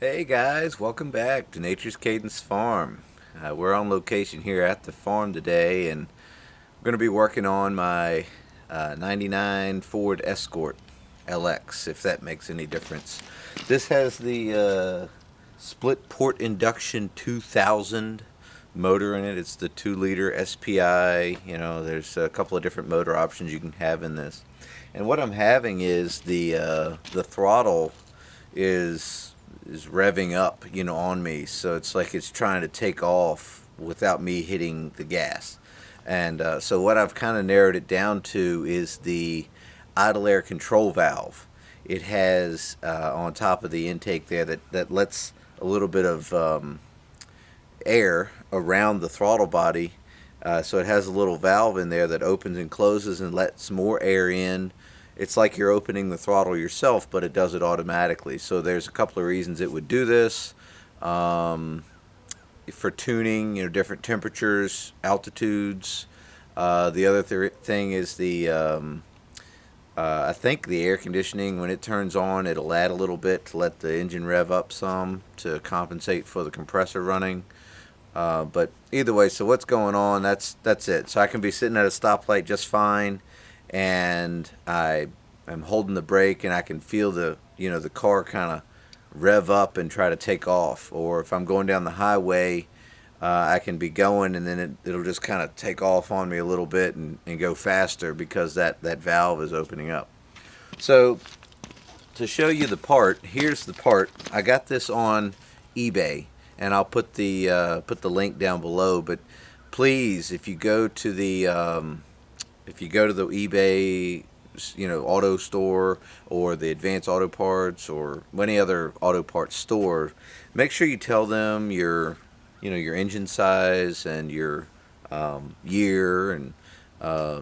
Hey guys, welcome back to Nature's Cadence Farm. We're on location here at the farm today, and we're going to be working on my 99 Ford Escort LX, if that makes any difference. This has the split port induction 2000 motor in it. It's the 2-liter SPI. You know, there's a couple of different motor options you can have in this. And what I'm having is the throttle is revving up, on me. So it's like it's trying to take off without me hitting the gas. And so what I've kind of narrowed it down to is the idle air control valve. It has on top of the intake there that lets a little bit of air around the throttle body. So it has a little valve in there that opens and closes and lets more air in. It's like you're opening the throttle yourself, but it does it automatically. So there's a couple of reasons it would do this. For tuning, different temperatures, altitudes. The other thing is I think the air conditioning, when it turns on, it'll add a little bit to let the engine rev up some to compensate for the compressor running. But either way, so what's going on, that's it. So I can be sitting at a stoplight just fine, and I'm holding the brake, and I can feel the car kind of rev up and try to take off. Or if I'm going down the highway, I can be going, and then it'll just kind of take off on me a little bit and go faster because that valve is opening up. So to show you the part, here's the part. I got this on eBay, and I'll put the link down below. But please, if you go to the eBay, auto store or the Advanced Auto Parts or any other auto parts store, make sure you tell them your engine size and your year and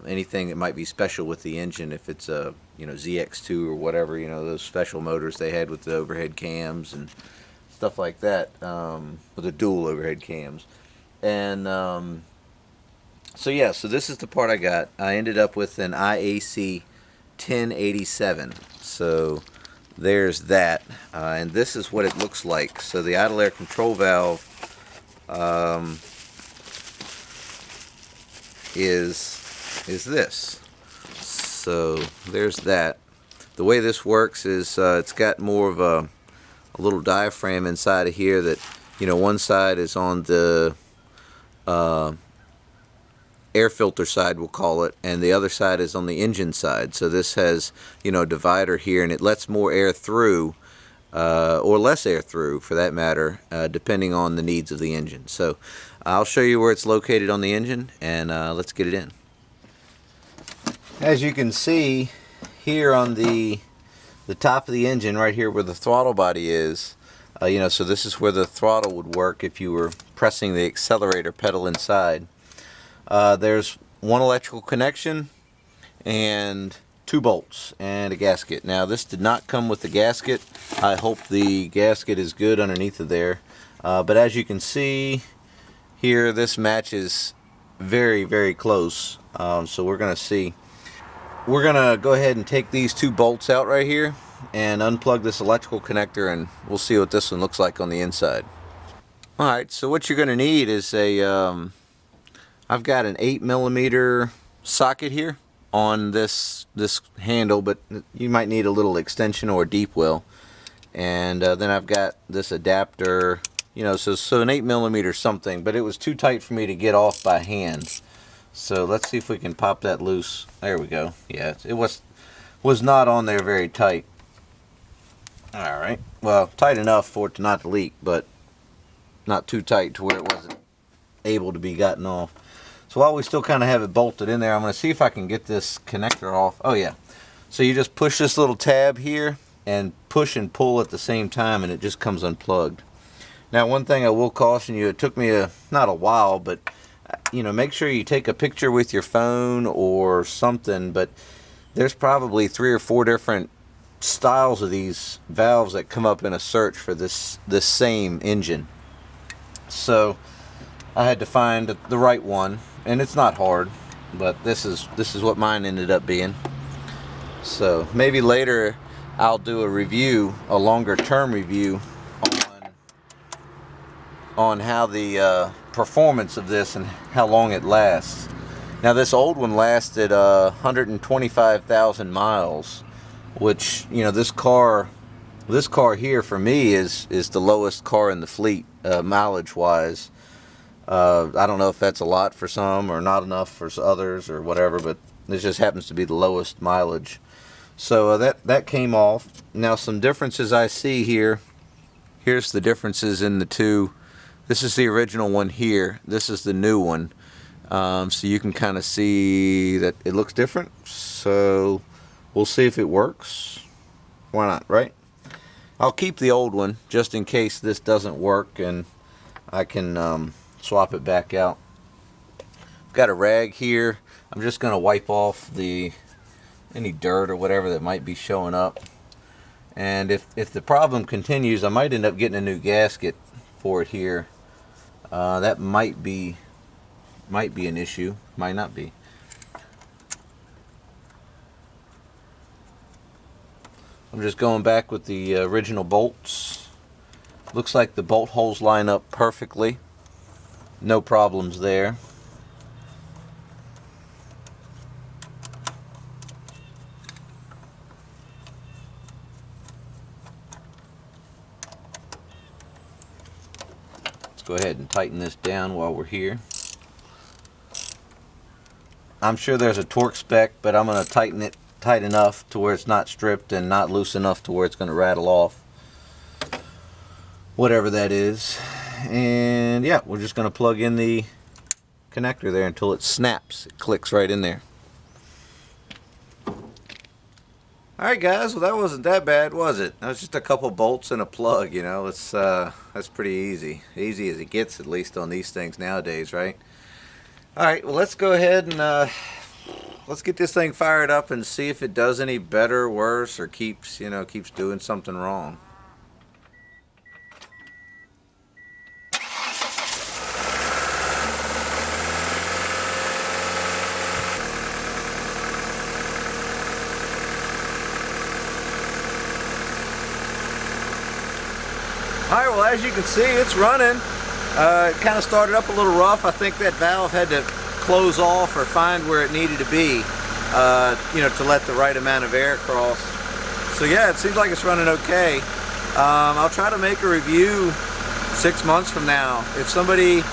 anything that might be special with the engine. If it's a ZX2 or whatever, those special motors they had with the overhead cams and stuff like that, with the dual overhead cams. And so this is the part I got. I ended up with an IAC 1087. So there's that, and this is what it looks like. So the idle air control valve is this. So there's that. The way this works is it's got more of a little diaphragm inside of here that one side is on the air filter side, we'll call it, and the other side is on the engine side. So this has a divider here, and it lets more air through or less air through, for that matter, depending on the needs of the engine. So I'll show you where it's located on the engine, and let's get it in. As you can see here on the top of the engine, right here where the throttle body is, so this is where the throttle would work if you were pressing the accelerator pedal inside. There's one electrical connection and 2 bolts and a gasket. Now this did not come with the gasket. I hope the gasket is good underneath of there. But as you can see here, this matches very, very close. So we're going to see. We're going to go ahead and take these 2 bolts out right here and unplug this electrical connector, and we'll see what this one looks like on the inside. Alright, so what you're going to need is I've got an 8mm socket here on this handle, but you might need a little extension or a deep well. And then I've got this adapter, so an 8mm something, but it was too tight for me to get off by hand. So let's see if we can pop that loose. There we go. Yeah, it was not on there very tight. Alright, well, tight enough for it to not to leak, but not too tight to where it wasn't able to be gotten off. So while we still kind of have it bolted in there, I'm going to see if I can get this connector off. Oh yeah. So you just push this little tab here and push and pull at the same time, and it just comes unplugged. Now one thing I will caution you, it took me not a while, but make sure you take a picture with your phone or something. But there's probably 3 or 4 different styles of these valves that come up in a search for this same engine. So I had to find the right one, and it's not hard, but this is what mine ended up being. So maybe later I'll do a review, a longer term review on on how the performance of this and how long it lasts. Now this old one lasted 125,000 miles, which, you know, this car here for me is the lowest car in the fleet, mileage wise. I don't know if that's a lot for some or not enough for others or whatever, but this just happens to be the lowest mileage. So that came off. Now some differences I see here. Here's the differences in the two. This is the original one here. This is the new one. So you can kind of see that it looks different. So we'll see if it works. Why not, right? I'll keep the old one just in case this doesn't work and I can swap it back out. Got a rag here. I'm just going to wipe off any dirt or whatever that might be showing up. And if the problem continues, I might end up getting a new gasket for it here. That might be an issue. Might not be. I'm just going back with the original bolts. Looks like the bolt holes line up perfectly. No problems there. Go ahead and tighten this down while we're here. I'm sure there's a torque spec, but I'm going to tighten it tight enough to where it's not stripped and not loose enough to where it's going to rattle off, whatever that is. And yeah, we're just going to plug in the connector there until it snaps. It clicks right in there. Alright guys, well that wasn't that bad, was it? That was just a couple bolts and a plug, you know. That's pretty easy. Easy as it gets, at least on these things nowadays, right? Alright, well let's go ahead and let's get this thing fired up and see if it does any better, worse, or keeps doing something wrong. Alright, well as you can see, it's running. It kind of started up a little rough. I think that valve had to close off or find where it needed to be, to let the right amount of air cross. So yeah, it seems like it's running okay. I'll try to make a review 6 months from now. If somebody,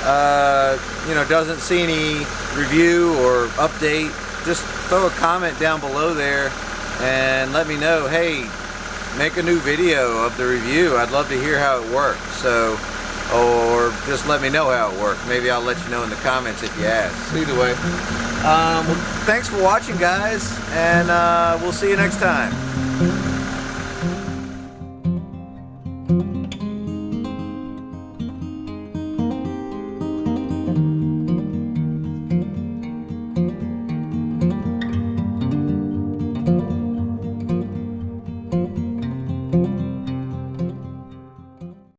doesn't see any review or update, just throw a comment down below there and let me know, hey, make a new video of the review. I'd love to hear how it works. So, or just let me know how it worked. Maybe I'll let you know in the comments if you ask. Either way, well, thanks for watching, guys, and we'll see you next time.